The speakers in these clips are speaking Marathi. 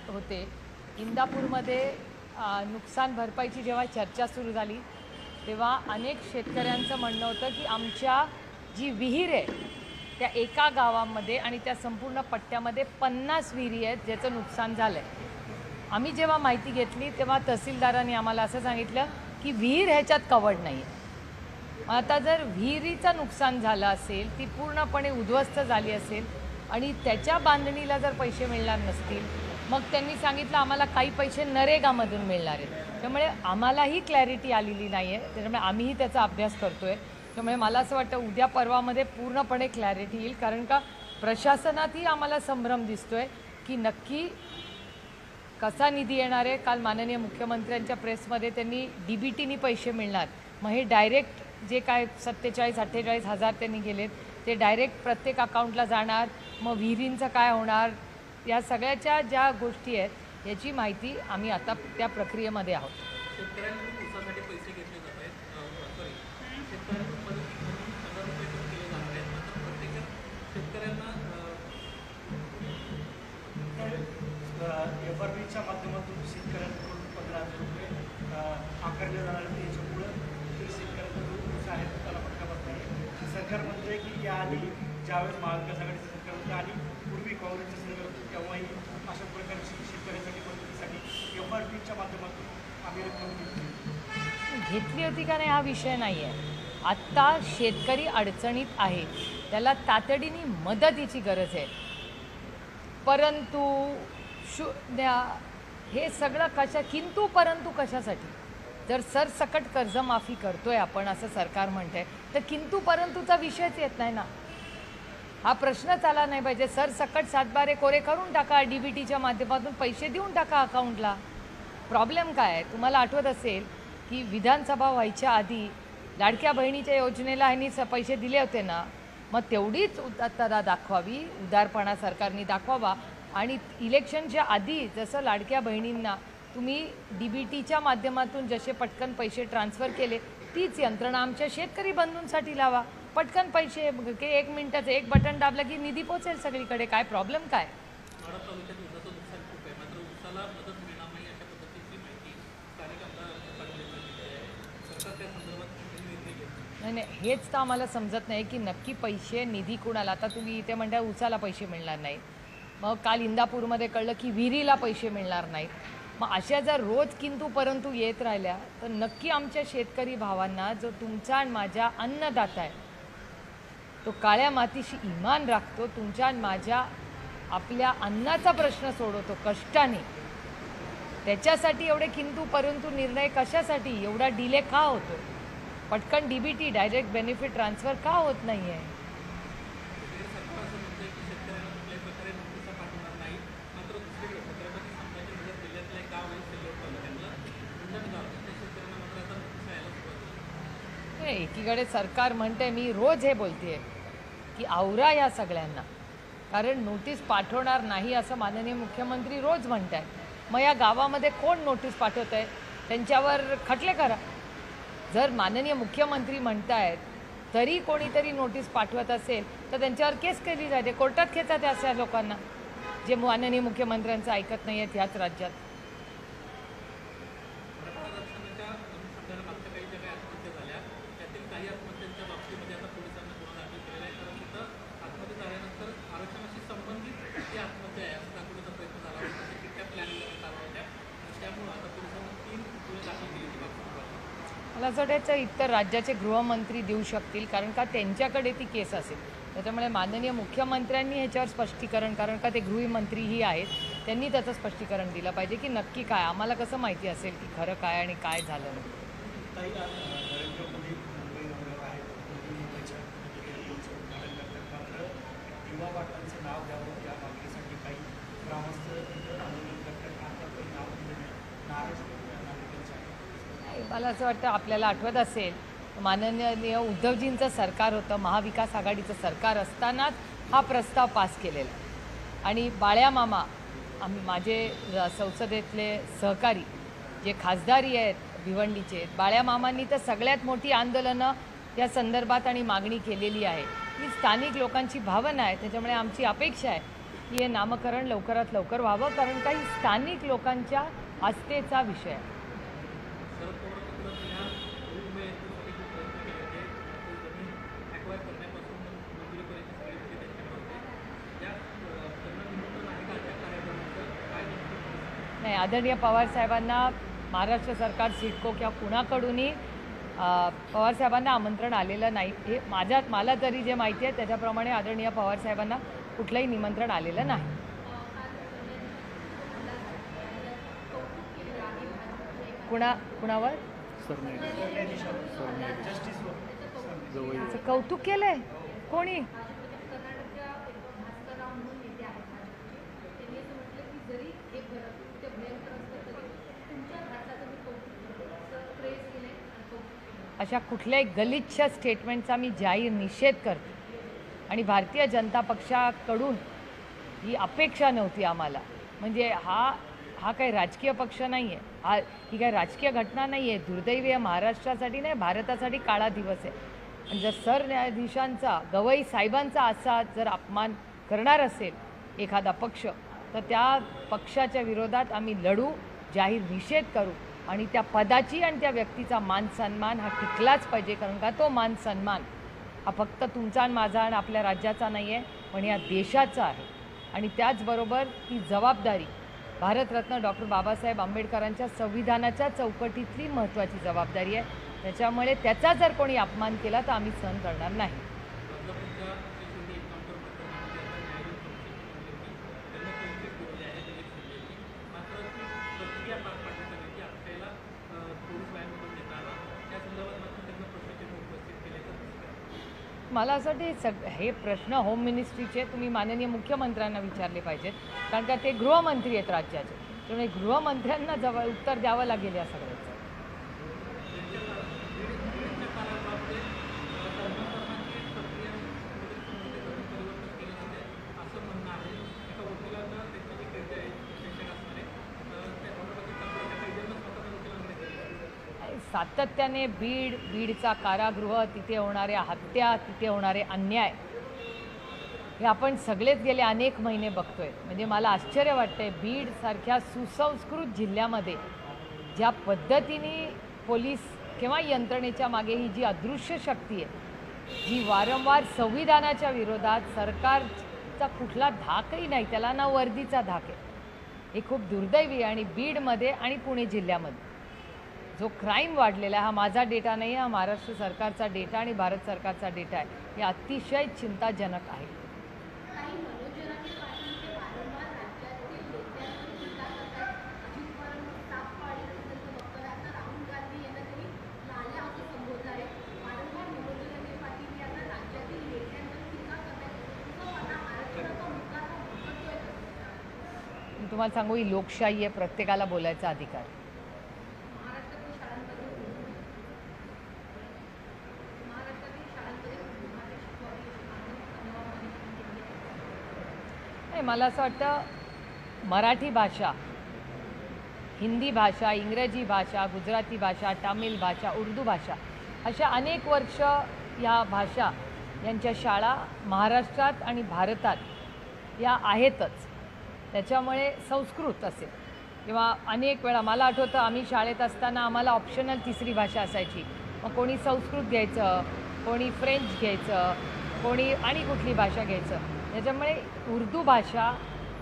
होते इंदापूरमध्ये नुकसान भरपाईची जेव्हा चर्चा सुरू झाली तेव्हा अनेक शेतकऱ्यांचं म्हणणं होतं की आमच्या जी विहीर आहे त्या एका गावामध्ये आणि त्या संपूर्ण पट्ट्यामध्ये 50 विहिरी आहेत ज्याचं नुकसान झालं आहे। आम्ही जेव्हा माहिती घेतली तेव्हा तहसीलदारांनी आम्हाला असं सांगितलं की विहीर ह्याच्यात कव्हर्ड नाही आहे। आता जर विहिरीचं नुकसान झालं असेल, ती पूर्णपणे उद्ध्वस्त झाली असेल आणि त्याच्या बांधणीला जर पैसे मिळणार नसतील, मग त्यांनी सांगितलं आम्हाला काही पैसे नरेगामधून मिळणार आहेत। त्यामुळे आम्हालाही क्लॅरिटी आलेली नाही आहे, त्याच्यामुळे आम्हीही त्याचा अभ्यास करतोय। त्यामुळे मला असं वाटतं उद्या परवामध्ये पूर्णपणे क्लॅरिटी येईल, कारण का प्रशासनातही आम्हाला संभ्रम दिसतोय की नक्की कसा निधी येणार आहे। काल माननीय मुख्यमंत्र्यांच्या प्रेसमध्ये त्यांनी DBTनी पैसे मिळणार, मग हे डायरेक्ट जे काय 47-48 हजार त्यांनी गेलेत ते डायरेक्ट प्रत्येक अकाउंटला जाणार, मग विहिरींचं काय होणार, या सगळ्याच्या ज्या गोष्टी आहेत याची माहिती आम्ही आता त्या प्रक्रियेमध्ये आहोत। शेतकऱ्यांकडून ऊसासाठी पैसे घेतले जात आहेत, सॉरी शेतकऱ्यांकडून मदत म्हणून 1000 रुपये खर्च केले जाणार आहेत, मात्र प्रत्येक शेतकऱ्यांना FRPच्या माध्यमातून शेतकऱ्यांकडून 15,000 रुपये आकारले जाणार आहेत। याच्यामुळं शेतकऱ्यांचा जो ऊस आहे त्याला फटका बसला आहे। सरकार म्हणते की याआधी ज्यावेळेस महाविकास आघाडीचं सरकार होतं आणि पूर्वी काँग्रेसचं सरकार होतं तेव्हाही अशा प्रकारची शेतकऱ्यांसाठी मदतीसाठी FRPच्या माध्यमातून आम्ही रक्कम घेतली होती का नाही हा विषय नाही आहे। आत्ता शेतकरी अडचणीत आहे, त्याला तातडीने मदतीची गरज आहे, परंतु हे सगळं किंतु परंतु कशासाठी? जर सरसकट कर्जमाफी करतोय आपण असं सरकार म्हणतंय तर किंतु परंतुचा विषयच येत नाही ना, हा प्रश्नच आला नाही पाहिजे। सरसकट 7/12 कोरे करून टाका, DBTच्या माध्यमातून पैसे देऊन टाका अकाउंटला। प्रॉब्लेम काय आहे? तुम्हाला आठवत असेल की विधानसभा व्हायच्या आधी लाडक्या बहिणीच्या योजनेला ह्यांनी पैसे दिले होते ना, मग तेवढीच उदारता दाखवावी, उदारपणा सरकारने दाखवावा। आणि इलेक्शनच्या आधी जसं लाडक्या बहिणींना तुम्ही DBTच्या माध्यमातून जसे पटकन पैसे ट्रान्सफर केले, तीच यंत्रणा आमच्या शेतकरी बंधूंसाठी लावा। पटकन पैसे 1 मिनिटाचं एक बटन दाबलं की निधी पोचेल सगळीकडे। काय प्रॉब्लेम काय? माढा तालुक्यात ऊसाचं नुकसान खूप आहे, मात्र ऊसाला मदत मिळणार नाही अशा पद्धतीची माहिती स्थानिक आमदार पाटलांनी दिली आहे। सरकार त्या संदर्भात निर्णय घेतला नाही, हेच तर आम्हाला समजत नाही की नक्की पैसे निधी कुणाला। आता तुम्ही इथे म्हणता ऊसाला पैसे मिळणार नाही, मग काल इंदापूरमध्ये कळलं की विहिरीला पैसे मिळणार नाहीत। मग अशा जर रोज किंतु परंतु येत राहिल्या तर नक्की आमच्या शेतकरी भावांना, जो तुमचा आणि माझा अन्नदाता आहे, तो काळ्या मातीशी इमान राखतो, तुमच्या आणि माझ्या आपल्या अन्नाचा प्रश्न सोडवतो कष्टाने, त्याच्यासाठी एवढे किंतु परंतु निर्णय कशासाठी? एवढा डिले का होतो? पटकन DBT डायरेक्ट बेनिफिट ट्रान्सफर का होत नाही आहे? सरकार असं म्हणतंय की शेतकऱ्यांना कुठल्याही प्रकारे नोटिसा पाठवणार नाही, मात्र दुसरीकडे छत्रपती संभाजीनगर जिल्ह्यातलं एक गाव आहे सिल्लोड तालुक्यातलं मुंडण गाव, त्या शेतकऱ्यांना मात्र आता नोटिसा यायला सुरुवात झाली। एकीकडे सरकार म्हणते, मी रोज हे बोलते की आवरा या सगळ्यांना, कारण नोटीस पाठवणार नाही असं माननीय मुख्यमंत्री रोज म्हणत आहेत। मग या गावामध्ये कोण नोटीस पाठवत आहे? त्यांच्यावर खटले करा। जर माननीय मुख्यमंत्री म्हणतायत तरी कोणीतरी नोटीस पाठवत असेल तर त्यांच्यावर केस केली जाते, कोर्टात खेचतात अशा लोकांना जे माननीय मुख्यमंत्र्यांचं ऐकत नाही आहेत ह्याच राज्यात। आरक्षणाच्या अनुषंगाने मागच्या काही ज्या काही आत्महत्या झाल्या त्यातील काही आत्महत्यांच्या बाबतीमध्ये आता पोलिसांना गुन्हा दाखल केलेला आहे, कारण तिथं आत्महत्या झाल्यानंतर आरक्षणाशी संबंधित जी आत्महत्या आहे असं दाखवण्याचा प्रयत्न झाला होता, त्या चिठ्ठ्या प्लॅन करण्यात आल्या होत्या, त्यामुळे आता पोलिसांनी 3 गुन्हे दाखल केल्याची बाब सुरू आहे। मला असं वाटायचं इतर राज्याचे गृहमंत्री देऊ शकतील, कारण का त्यांच्याकडे ती केस असेल। त्याच्यामुळे माननीय मुख्यमंत्र्यांनी ह्याच्यावर स्पष्टीकरण, कारण का ते गृहमंत्रीही आहेत, त्यांनी त्याचं स्पष्टीकरण दिलं पाहिजे की नक्की काय, आम्हाला कसं माहिती असेल की खरं काय आणि काय झालं नाही। नरेंद्र मोदी मुंबई दौऱ्यावर आहेत, मुंबईच्या मात्र युवा पाटलांचं नाव द्यावं या मागणीसाठी काही ग्रामस्थ आंदोलन करतात, आता काही नाव दिलं नाही, नाराज नागरिकांच्या। मला असं वाटतं आपल्याला आठवत असेल माननीय उद्धवजींचं सरकार होतं, महाविकास आघाडीचं सरकार असतानाच हा प्रस्ताव पास केलेला आणि बाळ्या मामा माझे संसदेतले सहकारी जे खासदारी आहेत भिवंडीचे, बाळ्या मामांनी तर सगळ्यात मोठी आंदोलनं या संदर्भात आणि मागणी केलेली आहे। ही स्थानिक लोकांची भावना आहे, त्याच्यामुळे आमची अपेक्षा आहे की हे नामकरण लवकरात लवकर व्हावं, कारण काही स्थानिक लोकांच्या आस्थेचा विषय आहे. शरद पवारांनी सुद्धा या उमेदवारांसाठी खूप प्रयत्न केले होते. ते जमीन ॲक्वायर करण्यापासून मंजुरीपर्यंत सगळे विषय त्यांच्याकडे होते. त्या त्यांना निमंत्रण आहे का त्या कार्यक्रमाचं काय नेमकं? नाही, आदरणीय पवारसाहेबांना महाराष्ट्र सरकार सिडको किंवा कुणाकडूनही पवारसाहेबांना आमंत्रण आलेलं नाही. हे मला तरी जे माहिती आहे त्याच्याप्रमाणे आदरणीय पवारसाहेबांना कुठलंही निमंत्रण आलेलं नाही. कुणावर असं कौतुक केलंय कोणी? अशा कुठल्याही गलिच्छ स्टेटमेंटचा मी जाहीर निषेध करते आणि भारतीय जनता पक्षाकडून ही अपेक्षा नव्हती आम्हाला. म्हणजे हा काही राजकीय पक्ष नाही आहे, ही काही राजकीय घटना नाही आहे. दुर्दैवी आहे महाराष्ट्रासाठी नाही, भारतासाठी काळा दिवस आहे. आणि जर सरन्यायाधीशांचा, गवई साहेबांचा असा जर अपमान करणार असेल एखादा पक्ष, तर त्या पक्षाच्या विरोधात आम्ही लढू, जाहीर निषेध करू आणि त्या पदाची आणि त्या व्यक्तीचा मान सन्मान हा टिकलाच पाहिजे. कारण का तो मान सन्मान हा फक्त तुमचा आणि माझा आणि आपल्या राज्याचा नाही आहे, पण या देशाचा आहे. आणि त्याचबरोबर ती जबाबदारी भारतरत्न डॉक्टर बाबासाहेब आंबेडकरांच्या संविधानाच्या चौकटीतली महत्त्वाची जबाबदारी आहे. त्याच्यामुळे त्याचा जर कोणी अपमान केला तर आम्ही सहन करणार नाही. बदलापूरच्या शिंदे एन्काउंटर प्रकरणामध्ये आता न्यायालयीन चौकशी केलेली आहे, त्यांना क्लीन चिट दिलेली आहे दिलीप शिंदेची. मात्र ती प्रक्रिया पार पाडण्यात आली की आपल्याला पोलीस लाईनमधून देता आला. त्या संदर्भात मात्र त्यांना प्रश्नचिन्ह उपस्थित केल्याचं दिसतं. मला असं वाटते हे प्रश्न होम मिनिस्ट्रीचे तुम्ही माननीय मुख्यमंत्र्यांना विचारले पाहिजेत, कारण का ते गृहमंत्री आहेत राज्याचे. त्यामुळे गृहमंत्र्यांना उत्तर द्यावं लागेल या सगळ्याचं. सातत्याने बीडचा कारागृह, तिथे होणाऱ्या हत्या, तिथे होणारे अन्याय हे आपण सगळेच गेले अनेक महिने बघतोय. म्हणजे मला आश्चर्य वाटतंय, बीडसारख्या सुसंस्कृत जिल्ह्यामध्ये ज्या पद्धतीने पोलीस किंवा यंत्रणेच्या मागे ही जी अदृश्य शक्ती आहे, जी वारंवार संविधानाच्या विरोधात, सरकारचा कुठला धाकही नाही, त्याला ना वर्दीचा धाक आहे, हे खूप दुर्दैवी आहे. आणि बीडमध्ये आणि पुणे जिल्ह्यामध्ये जो क्राईम वाढलेला आहे, हा माझा डेटा नाही आहे, हा महाराष्ट्र सरकारचा डेटा आणि भारत सरकारचा डेटा आहे. हे अतिशय चिंताजनक आहे. मी तुम्हाला सांगू, ही लोकशाही आहे, प्रत्येकाला बोलायचा अधिकार. मला असं वाटतं मराठी भाषा, हिंदी भाषा, इंग्रजी भाषा, गुजराती भाषा, तामिळ भाषा, उर्दू भाषा अशा अनेक वर्ष या भाषा यांच्या शाळा महाराष्ट्रात आणि भारतात या आहेतच. त्याच्यामुळे संस्कृत असेल किंवा अनेक वेळा मला आठवतं आम्ही शाळेत असताना आम्हाला ऑप्शनल तिसरी भाषा असायची. मग कोणी संस्कृत घ्यायचं, कोणी फ्रेंच घ्यायचं, कोणी आणि कुठली भाषा घ्यायचं. त्याच्यामुळे उर्दू भाषा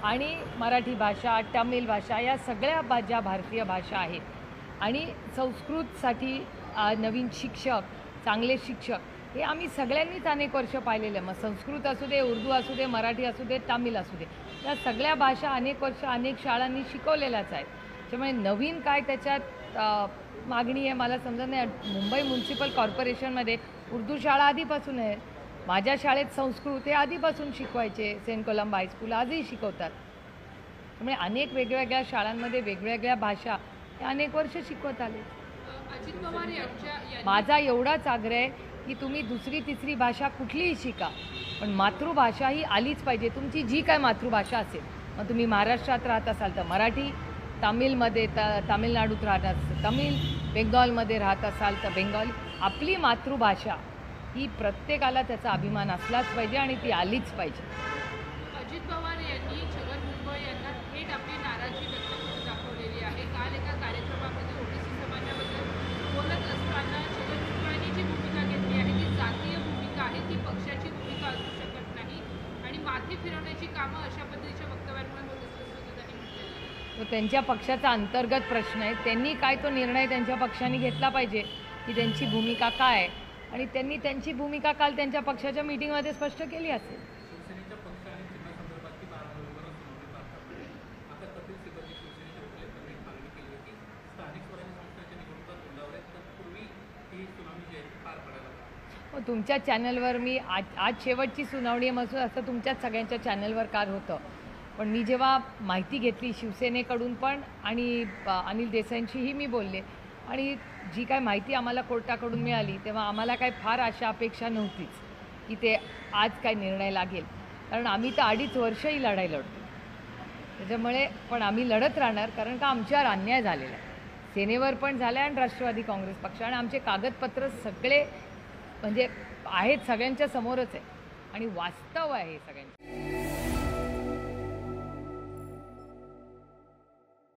आणि मराठी भाषा, तामिळ भाषा या सगळ्या ज्या भारतीय भाषा आहेत आणि संस्कृतसाठी नवीन शिक्षक, चांगले शिक्षक हे आम्ही सगळ्यांनीच अनेक वर्ष पाहिलेलं आहे. मग संस्कृत असू दे, उर्दू असू दे, मराठी असू दे, तामिळ असू दे, या सगळ्या भाषा अनेक वर्ष अनेक शाळांनी शिकवलेल्याच आहेत. त्यामुळे नवीन काय त्याच्यात मागणी आहे मला समजत नाही. मुंबई म्युन्सिपल कॉर्पोरेशनमध्ये उर्दू शाळा आधीपासून आहे. माझ्या शाळेत संस्कृत हे आधीपासून शिकवायचे, सेंट कोलंबा हायस्कूल आजही शिकवतात. त्यामुळे अनेक वेगवेगळ्या शाळांमध्ये वेगवेगळ्या भाषा हे अनेक वर्ष शिकवत आले. अजित पवार यांच्या माझा एवढाच आग्रह आहे की तुम्ही दुसरी तिसरी भाषा कुठलीही शिका, पण मातृभाषा ही आलीच पाहिजे. तुमची जी काय मातृभाषा असेल, मग तुम्ही महाराष्ट्रात राहत असाल तर मराठी, तामिळमध्ये तामिळनाडूत राहत असाल तमिळ, बेंगॉलमध्ये राहत असाल तर बेंगॉली. आपली मातृभाषा ही प्रत्येकाला त्याचा अभिमान असलाच पाहिजे आणि ती आलीच पाहिजे. अजित पवार यांनी तो त्यांच्या पक्षाचा अंतर्गत प्रश्न आहे. त्यांनी काय तो निर्णय त्यांच्या पक्षाने घेतला पाहिजे की त्यांची भूमिका काय आहे, आणि त्यांनी त्यांची भूमिका काल त्यांच्या पक्षाच्या मीटिंगमध्ये स्पष्ट केली असेल. शिवसेनेच्या पक्ष आणि चिन्हासंदर्भातली बरोबरच सुनावणी पार पडली. आता कपिल सिब्बलची शिवसेनेच्या मुख्यमंत्र्यांनी एक मागणी केली आहे की स्थानिक स्वराज्य संस्थांच्या निवडणुका तोंडावर आहेत, तर पूर्वी ही सुनावणी जी आहे ती पार पडायला हवी. हो, तुमच्या चॅनलवर मी आज शेवटची सुनावणी आहे म्हणून असं तुमच्याच सगळ्यांच्या चॅनलवर काल होतं. पण मी जेव्हा माहिती घेतली शिवसेनेकडून पण आणि अनिल देसाईंशीही मी बोलले, आणि जी काय माहिती आम्हाला कोर्टाकडून मिळाली तेव्हा आम्हाला काय फार आशा अपेक्षा नव्हतीच की ते आज काय निर्णय लागेल, कारण आम्ही तर 2.5 वर्षही लढाई लढतो. त्याच्यामुळे पण आम्ही लढत राहणार, कारण का आमच्यावर अन्याय झालेला आहे, सेनेवर पण झाला आहे आणि राष्ट्रवादी काँग्रेस पक्ष, आणि आमचे कागदपत्र सगळे म्हणजे आहेत सगळ्यांच्या समोरच आहे आणि वास्तव आहे हे सगळ्यांचं.